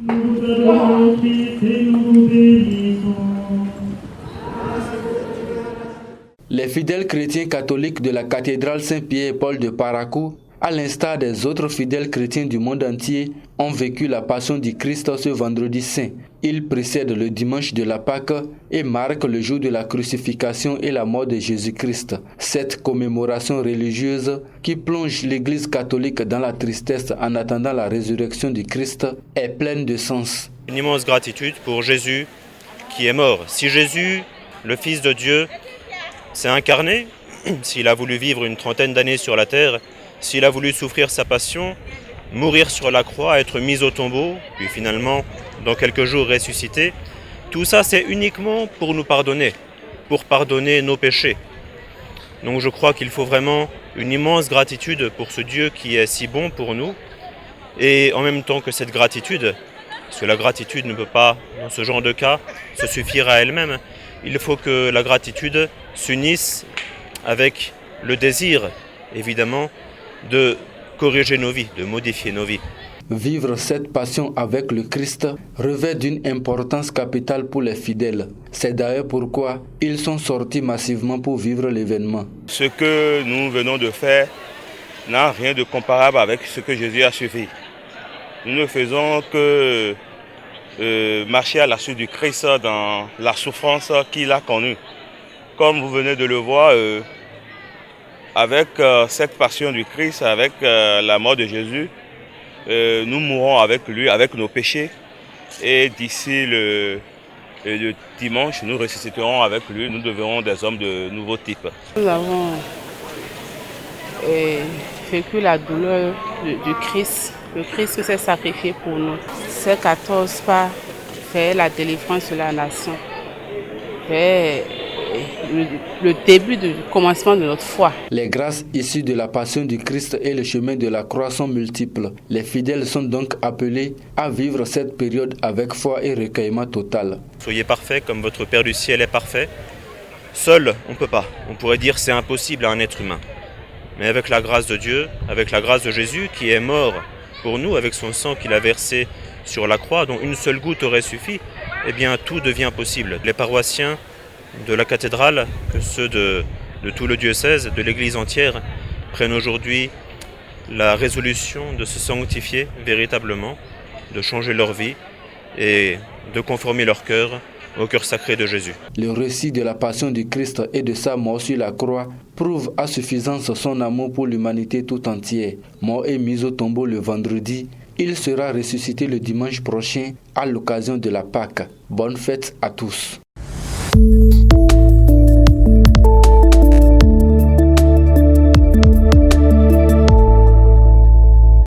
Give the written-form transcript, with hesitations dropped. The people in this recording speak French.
Nous t'adorons, Christ, et nous vous bénissons. Les fidèles chrétiens catholiques de la cathédrale Saint-Pierre et Paul de Parakou, à l'instar des autres fidèles chrétiens du monde entier, ont vécu la passion du Christ ce vendredi saint. Il précède le dimanche de la Pâque et marque le jour de la crucifixion et la mort de Jésus-Christ. Cette commémoration religieuse qui plonge l'Église catholique dans la tristesse en attendant la résurrection du Christ est pleine de sens. Une immense gratitude pour Jésus qui est mort. Si Jésus, le Fils de Dieu, s'est incarné, s'il a voulu vivre une trentaine d'années sur la terre, s'il a voulu souffrir sa passion, mourir sur la croix, être mis au tombeau, puis finalement, dans quelques jours, ressusciter, tout ça c'est uniquement pour nous pardonner, pour pardonner nos péchés. Donc je crois qu'il faut vraiment une immense gratitude pour ce Dieu qui est si bon pour nous, et en même temps que cette gratitude, parce que la gratitude ne peut pas, dans ce genre de cas, se suffire à elle-même, il faut que la gratitude s'unisse avec le désir, évidemment, de corriger nos vies, de modifier nos vies. Vivre cette passion avec le Christ revêt d'une importance capitale pour les fidèles. C'est d'ailleurs pourquoi ils sont sortis massivement pour vivre l'événement. Ce que nous venons de faire n'a rien de comparable avec ce que Jésus a suivi. Nous ne faisons que marcher à la suite du Christ dans la souffrance qu'il a connue. Comme vous venez de le voir, avec cette passion du Christ, avec la mort de Jésus, nous mourrons avec lui, avec nos péchés. Et d'ici le dimanche, nous ressusciterons avec lui, nous deviendrons des hommes de nouveau type. Nous avons vécu la douleur du Christ. Le Christ s'est sacrifié pour nous. Ces 14 pas fait la délivrance de la nation. Fait le début du commencement de notre foi. Les grâces issues de la passion du Christ et le chemin de la croix sont multiples. Les fidèles sont donc appelés à vivre cette période avec foi et recueillement total. Soyez parfaits comme votre Père du ciel est parfait. Seul, on ne peut pas. On pourrait dire c'est impossible à un être humain. Mais avec la grâce de Dieu, avec la grâce de Jésus qui est mort pour nous, avec son sang qu'il a versé sur la croix, dont une seule goutte aurait suffi, eh bien tout devient possible. Les paroissiens de la cathédrale, que ceux de tout le diocèse, de l'Église entière, prennent aujourd'hui la résolution de se sanctifier véritablement, de changer leur vie et de conformer leur cœur au cœur sacré de Jésus. Le récit de la passion du Christ et de sa mort sur la croix prouve à suffisance son amour pour l'humanité tout entière. Mort et mis au tombeau le vendredi, il sera ressuscité le dimanche prochain à l'occasion de la Pâque. Bonne fête à tous.